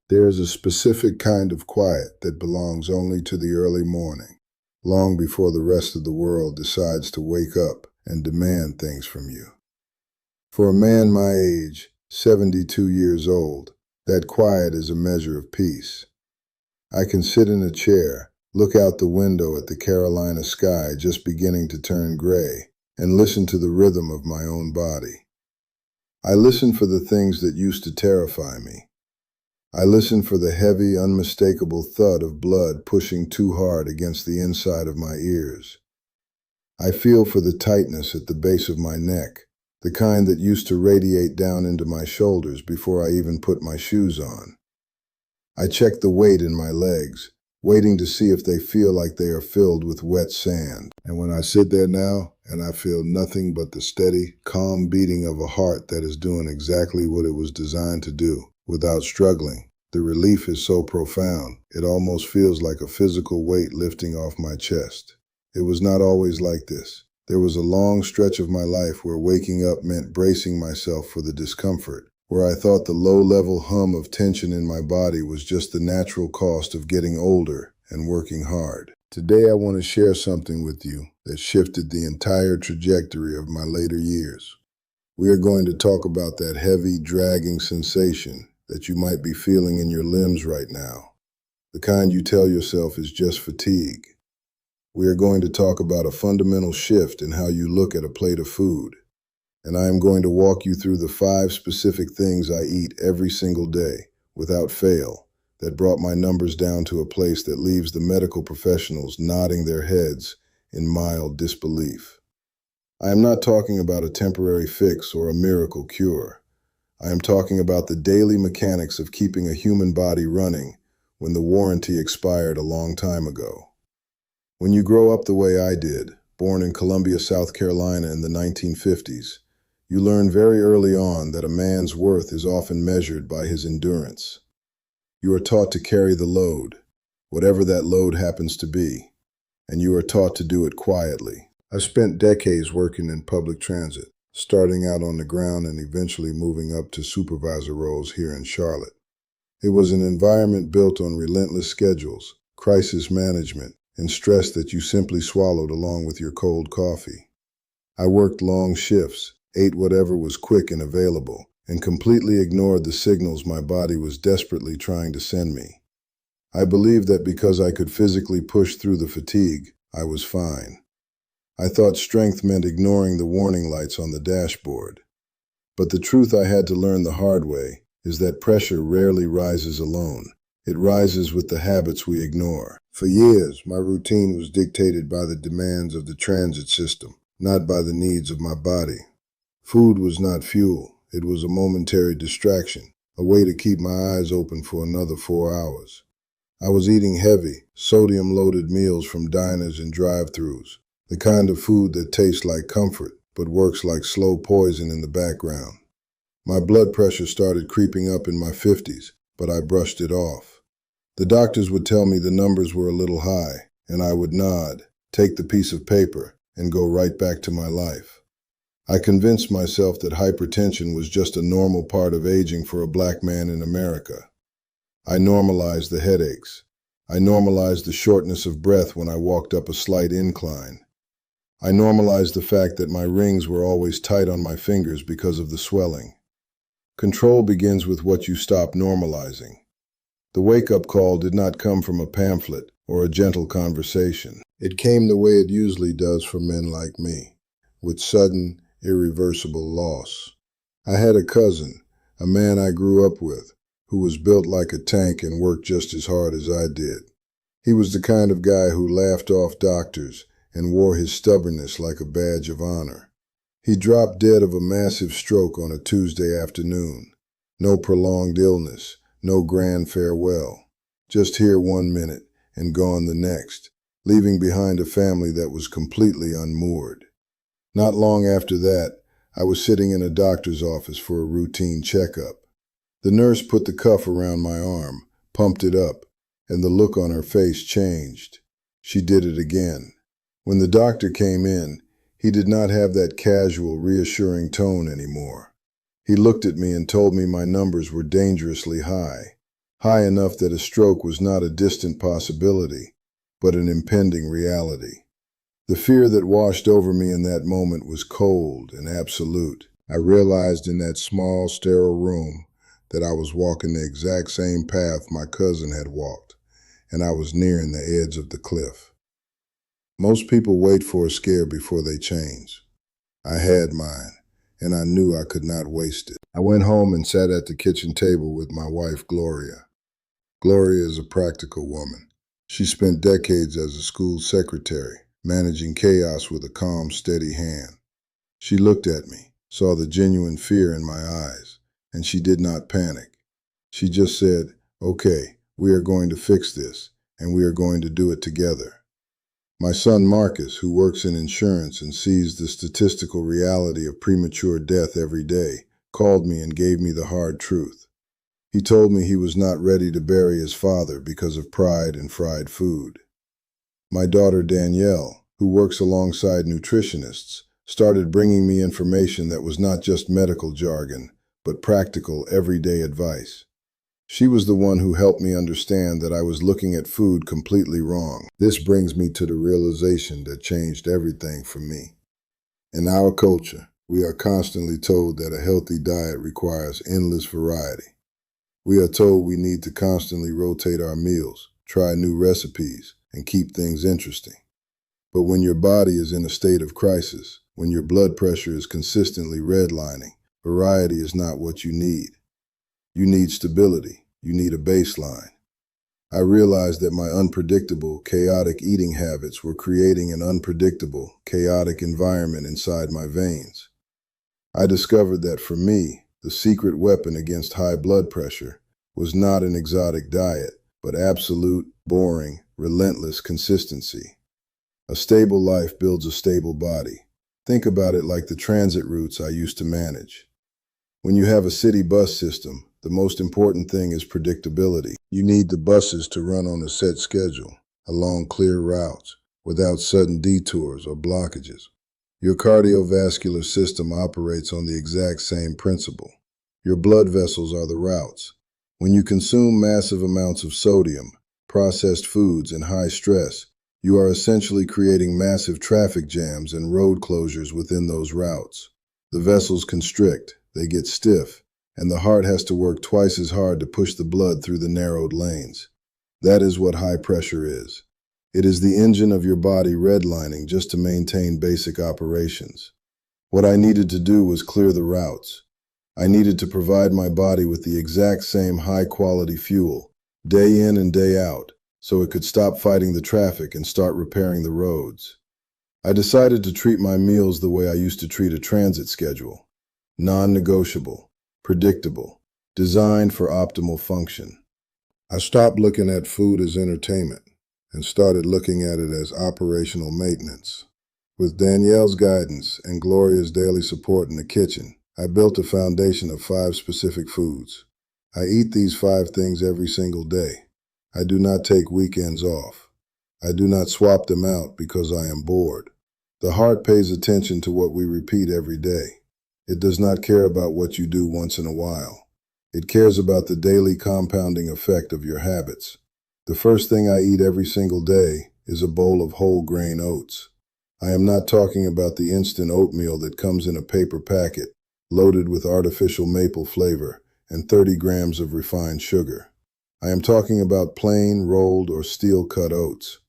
There is a specific kind of quiet that belongs only to the early morning, long before the rest of the world decides to wake up and demand things from you. For a man my age, 72 years old, that quiet is a measure of peace. I can sit in a chair, look out the window at the Carolina sky just beginning to turn gray, and listen to the rhythm of my own body. I listen for the things that used to terrify me. I listen for the heavy, unmistakable thud of blood pushing too hard against the inside of my ears. I feel for the tightness at the base of my neck, the kind that used to radiate down into my shoulders before I even put my shoes on. I check the weight in my legs, waiting to see if they feel like they are filled with wet sand. And when I sit there now, and I feel nothing but the steady, calm beating of a heart that is doing exactly what it was designed to do, without struggling, the relief is so profound, it almost feels like a physical weight lifting off my chest. It was not always like this. There was a long stretch of my life where waking up meant bracing myself for the discomfort, where I thought the low-level hum of tension in my body was just the natural cost of getting older and working hard. Today I want to share something with you that shifted the entire trajectory of my later years. We are going to talk about that heavy, dragging sensation that you might be feeling in your limbs right now, the kind you tell yourself is just fatigue. We are going to talk about a fundamental shift in how you look at a plate of food, and I am going to walk you through the 5 specific things I eat every single day, without fail, that brought my numbers down to a place that leaves the medical professionals nodding their heads in mild disbelief. I am not talking about a temporary fix or a miracle cure. I am talking about the daily mechanics of keeping a human body running when the warranty expired a long time ago. When you grow up the way I did, born in Columbia, South Carolina in the 1950s, you learn very early on that a man's worth is often measured by his endurance. You are taught to carry the load, whatever that load happens to be, and you are taught to do it quietly. I spent decades working in public transit, starting out on the ground and eventually moving up to supervisor roles here in Charlotte. It was an environment built on relentless schedules, crisis management, and stress that you simply swallowed along with your cold coffee. I worked long shifts, ate whatever was quick and available, and completely ignored the signals my body was desperately trying to send me. I believed that because I could physically push through the fatigue, I was fine. I thought strength meant ignoring the warning lights on the dashboard. But the truth I had to learn the hard way is that pressure rarely rises alone. It rises with the habits we ignore. For years, my routine was dictated by the demands of the transit system, not by the needs of my body. Food was not fuel. It was a momentary distraction, a way to keep my eyes open for another 4 hours. I was eating heavy, sodium-loaded meals from diners and drive-thrus, the kind of food that tastes like comfort but works like slow poison in the background. My blood pressure started creeping up in my 50s, but I brushed it off. The doctors would tell me the numbers were a little high, and I would nod, take the piece of paper, and go right back to my life. I convinced myself that hypertension was just a normal part of aging for a black man in America. I normalized the headaches. I normalized the shortness of breath when I walked up a slight incline. I normalized the fact that my rings were always tight on my fingers because of the swelling. Control begins with what you stop normalizing. The wake-up call did not come from a pamphlet or a gentle conversation. It came the way it usually does for men like me, with sudden, irreversible loss. I had a cousin, a man I grew up with, who was built like a tank and worked just as hard as I did. He was the kind of guy who laughed off doctors and wore his stubbornness like a badge of honor. He dropped dead of a massive stroke on a Tuesday afternoon. No prolonged illness, no grand farewell. Just here 1 minute and gone the next, leaving behind a family that was completely unmoored. Not long after that, I was sitting in a doctor's office for a routine checkup. The nurse put the cuff around my arm, pumped it up, and the look on her face changed. She did it again. When the doctor came in, he did not have that casual, reassuring tone anymore. He looked at me and told me my numbers were dangerously high. high enough that a stroke was not a distant possibility, but an impending reality. The fear that washed over me in that moment was cold and absolute. I realized in that small, sterile room that I was walking the exact same path my cousin had walked, and I was nearing the edge of the cliff. Most people wait for a scare before they change. I had mine, and I knew I could not waste it. I went home and sat at the kitchen table with my wife, Gloria. Gloria is a practical woman. She spent decades as a school secretary, managing chaos with a calm, steady hand. She looked at me, saw the genuine fear in my eyes, and she did not panic. She just said, "Okay, we are going to fix this, and we are going to do it together." My son Marcus, who works in insurance and sees the statistical reality of premature death every day, called me and gave me the hard truth. He told me he was not ready to bury his father because of pride and fried food. My daughter Danielle, who works alongside nutritionists, started bringing me information that was not just medical jargon, but practical, everyday advice. She was the one who helped me understand that I was looking at food completely wrong. This brings me to the realization that changed everything for me. In our culture, we are constantly told that a healthy diet requires endless variety. We are told we need to constantly rotate our meals, try new recipes, and keep things interesting. But when your body is in a state of crisis, when your blood pressure is consistently redlining, variety is not what you need. You need stability. You need a baseline. I realized that my unpredictable, chaotic eating habits were creating an unpredictable, chaotic environment inside my veins. I discovered that for me, the secret weapon against high blood pressure was not an exotic diet, but absolute, boring, relentless consistency. A stable life builds a stable body. Think about it like the transit routes I used to manage. When you have a city bus system, the most important thing is predictability. You need the buses to run on a set schedule, along clear routes, without sudden detours or blockages. Your cardiovascular system operates on the exact same principle. Your blood vessels are the routes. When you consume massive amounts of sodium, processed foods, and high stress, you are essentially creating massive traffic jams and road closures within those routes. The vessels constrict, they get stiff, and the heart has to work twice as hard to push the blood through the narrowed lanes. That is what high pressure is. It is the engine of your body redlining just to maintain basic operations. What I needed to do was clear the routes. I needed to provide my body with the exact same high-quality fuel, day in and day out, so it could stop fighting the traffic and start repairing the roads. I decided to treat my meals the way I used to treat a transit schedule. Non-negotiable, predictable, designed for optimal function. I stopped looking at food as entertainment and started looking at it as operational maintenance. With Danielle's guidance and Gloria's daily support in the kitchen, I built a foundation of 5 specific foods. I eat these 5 things every single day. I do not take weekends off. I do not swap them out because I am bored. The heart pays attention to what we repeat every day. It does not care about what you do once in a while. It cares about the daily compounding effect of your habits. The first thing I eat every single day is a bowl of whole grain oats. I am not talking about the instant oatmeal that comes in a paper packet, loaded with artificial maple flavor and 30 grams of refined sugar. I am talking about plain, rolled, or steel-cut oats.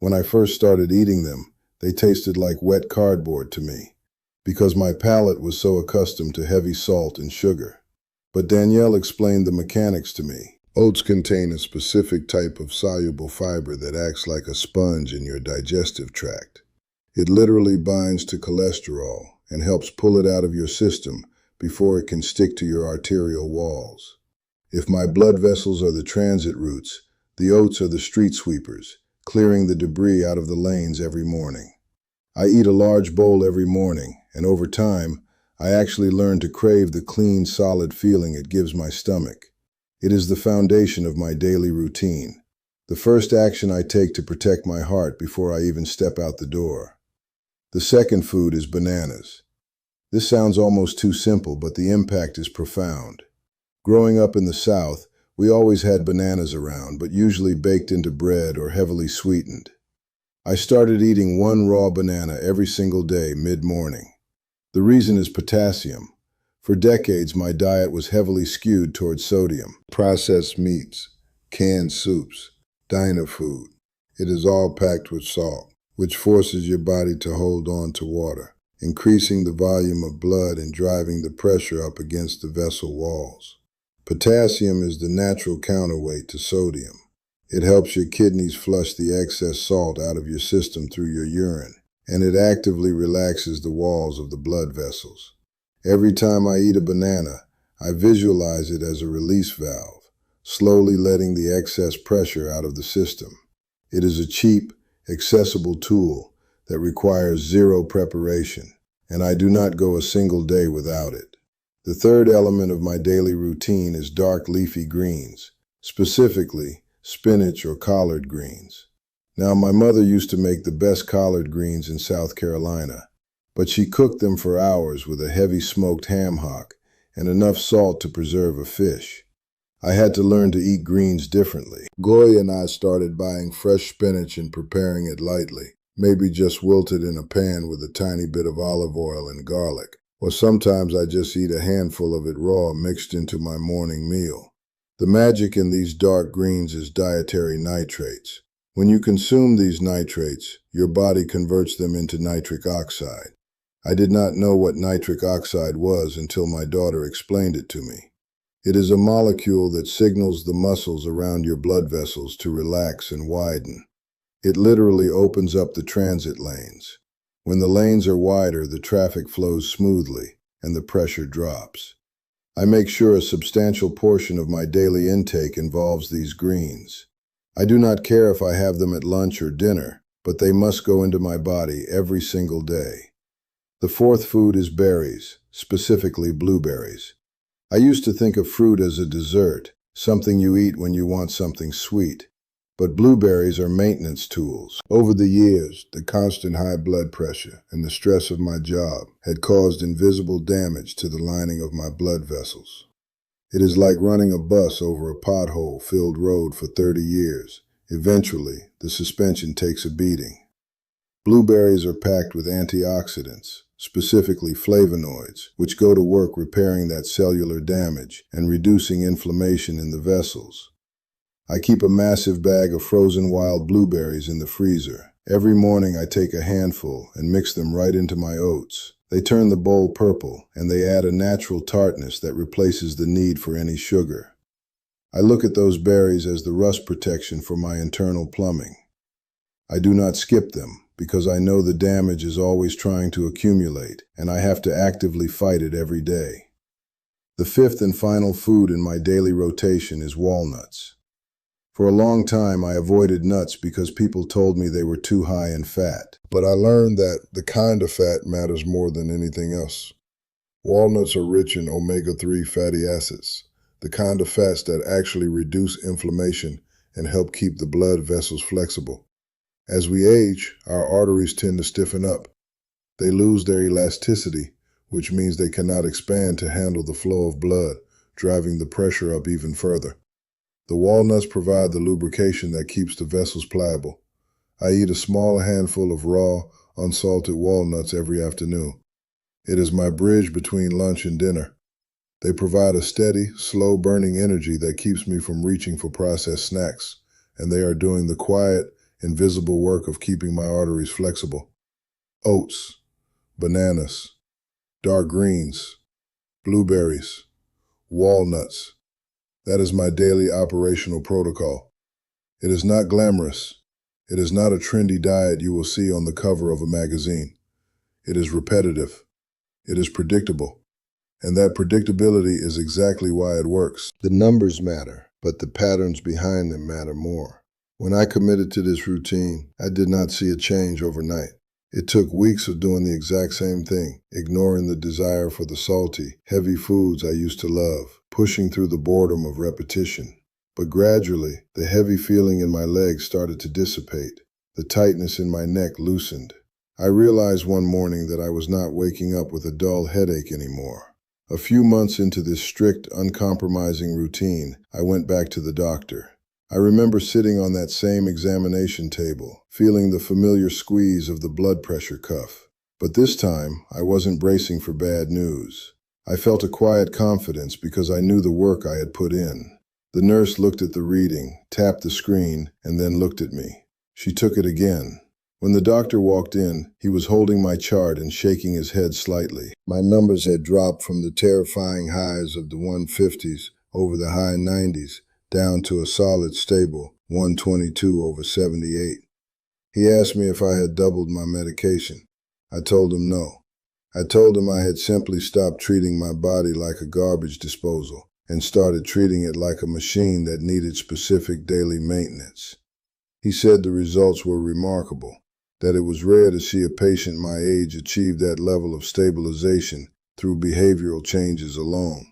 When I first started eating them, they tasted like wet cardboard to me, because my palate was so accustomed to heavy salt and sugar. But Danielle explained the mechanics to me. Oats contain a specific type of soluble fiber that acts like a sponge in your digestive tract. It literally binds to cholesterol and helps pull it out of your system before it can stick to your arterial walls. If my blood vessels are the transit routes, the oats are the street sweepers, clearing the debris out of the lanes every morning. I eat a large bowl every morning, and over time, I actually learn to crave the clean, solid feeling it gives my stomach. It is the foundation of my daily routine, the first action I take to protect my heart before I even step out the door. The second food is bananas. This sounds almost too simple, but the impact is profound. Growing up in the South, We always had bananas around, but usually baked into bread or heavily sweetened. I started eating one raw banana every single day mid-morning. The reason is potassium. For decades, my diet was heavily skewed towards sodium. Processed meats, canned soups, diner food. It is all packed with salt, which forces your body to hold on to water, increasing the volume of blood and driving the pressure up against the vessel walls. Potassium is the natural counterweight to sodium. It helps your kidneys flush the excess salt out of your system through your urine, and it actively relaxes the walls of the blood vessels. Every time I eat a banana, I visualize it as a release valve, slowly letting the excess pressure out of the system. It is a cheap, accessible tool that requires zero preparation, and I do not go a single day without it. The third element of my daily routine is dark leafy greens, specifically spinach or collard greens. Now, my mother used to make the best collard greens in South Carolina, but she cooked them for hours with a heavy smoked ham hock and enough salt to preserve a fish. I had to learn to eat greens differently. Goya and I started buying fresh spinach and preparing it lightly, maybe just wilted in a pan with a tiny bit of olive oil and garlic. Or sometimes I just eat a handful of it raw mixed into my morning meal. The magic in these dark greens is dietary nitrates. When you consume these nitrates, your body converts them into nitric oxide. I did not know what nitric oxide was until my daughter explained it to me. It is a molecule that signals the muscles around your blood vessels to relax and widen. It literally opens up the transit lanes. When the lanes are wider, the traffic flows smoothly and the pressure drops. I make sure a substantial portion of my daily intake involves these greens. I do not care if I have them at lunch or dinner, but they must go into my body every single day. The fourth food is berries, specifically blueberries. I used to think of fruit as a dessert, something you eat when you want something sweet. But blueberries are maintenance tools. Over the years, the constant high blood pressure and the stress of my job had caused invisible damage to the lining of my blood vessels. It is like running a bus over a pothole-filled road for 30 years. Eventually, the suspension takes a beating. Blueberries are packed with antioxidants, specifically flavonoids, which go to work repairing that cellular damage and reducing inflammation in the vessels. I keep a massive bag of frozen wild blueberries in the freezer. Every morning I take a handful and mix them right into my oats. They turn the bowl purple, and they add a natural tartness that replaces the need for any sugar. I look at those berries as the rust protection for my internal plumbing. I do not skip them, because I know the damage is always trying to accumulate, and I have to actively fight it every day. The fifth and final food in my daily rotation is walnuts. For a long time, I avoided nuts because people told me they were too high in fat. But I learned that the kind of fat matters more than anything else. Walnuts are rich in omega-3 fatty acids, the kind of fats that actually reduce inflammation and help keep the blood vessels flexible. As we age, our arteries tend to stiffen up. They lose their elasticity, which means they cannot expand to handle the flow of blood, driving the pressure up even further. The walnuts provide the lubrication that keeps the vessels pliable. I eat a small handful of raw, unsalted walnuts every afternoon. It is my bridge between lunch and dinner. They provide a steady, slow-burning energy that keeps me from reaching for processed snacks, and they are doing the quiet, invisible work of keeping my arteries flexible. Oats, bananas, dark greens, blueberries, walnuts. That is my daily operational protocol. It is not glamorous. It is not a trendy diet you will see on the cover of a magazine. It is repetitive. It is predictable. And that predictability is exactly why it works. The numbers matter, but the patterns behind them matter more. When I committed to this routine, I did not see a change overnight. It took weeks of doing the exact same thing, ignoring the desire for the salty, heavy foods I used to love, pushing through the boredom of repetition. But gradually, the heavy feeling in my legs started to dissipate. The tightness in my neck loosened. I realized one morning that I was not waking up with a dull headache anymore. A few months into this strict, uncompromising routine, I went back to the doctor. I remember sitting on that same examination table, feeling the familiar squeeze of the blood pressure cuff. But this time, I wasn't bracing for bad news. I felt a quiet confidence because I knew the work I had put in. The nurse looked at the reading, tapped the screen, and then looked at me. She took it again. When the doctor walked in, he was holding my chart and shaking his head slightly. My numbers had dropped from the terrifying highs of the 150s over the high 90s down to a solid stable 122/78. He asked me if I had doubled my medication. I told him no. I told him I had simply stopped treating my body like a garbage disposal and started treating it like a machine that needed specific daily maintenance. He said the results were remarkable, that it was rare to see a patient my age achieve that level of stabilization through behavioral changes alone.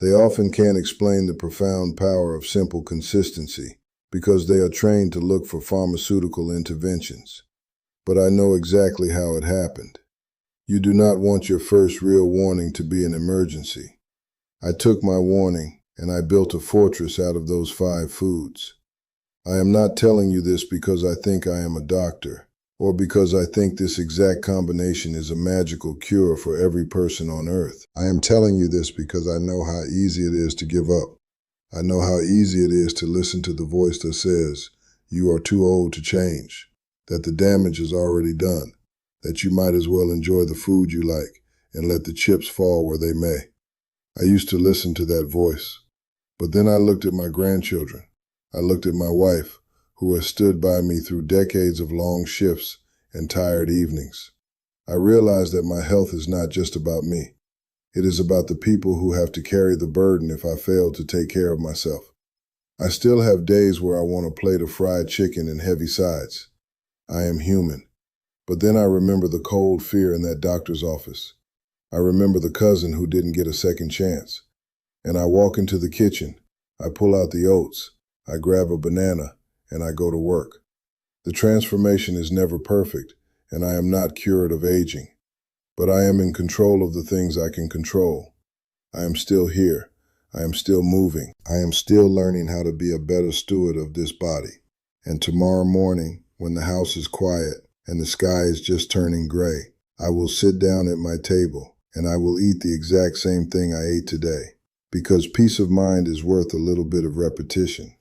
They often can't explain the profound power of simple consistency because they are trained to look for pharmaceutical interventions. But I know exactly how it happened. You do not want your first real warning to be an emergency. I took my warning and I built a fortress out of those 5 foods. I am not telling you this because I think I am a doctor, or because I think this exact combination is a magical cure for every person on earth. I am telling you this because I know how easy it is to give up. I know how easy it is to listen to the voice that says, you are too old to change, that the damage is already done, that you might as well enjoy the food you like and let the chips fall where they may. I used to listen to that voice. But then I looked at my grandchildren. I looked at my wife, who has stood by me through decades of long shifts and tired evenings. I realized that my health is not just about me. It is about the people who have to carry the burden if I fail to take care of myself. I still have days where I want a plate of fried chicken and heavy sides. I am human. But then I remember the cold fear in that doctor's office. I remember the cousin who didn't get a second chance. And I walk into the kitchen. I pull out the oats. I grab a banana and I go to work. The transformation is never perfect, and I am not cured of aging. But I am in control of the things I can control. I am still here. I am still moving. I am still learning how to be a better steward of this body. And tomorrow morning, when the house is quiet and the sky is just turning gray, I will sit down at my table and I will eat the exact same thing I ate today. Because peace of mind is worth a little bit of repetition.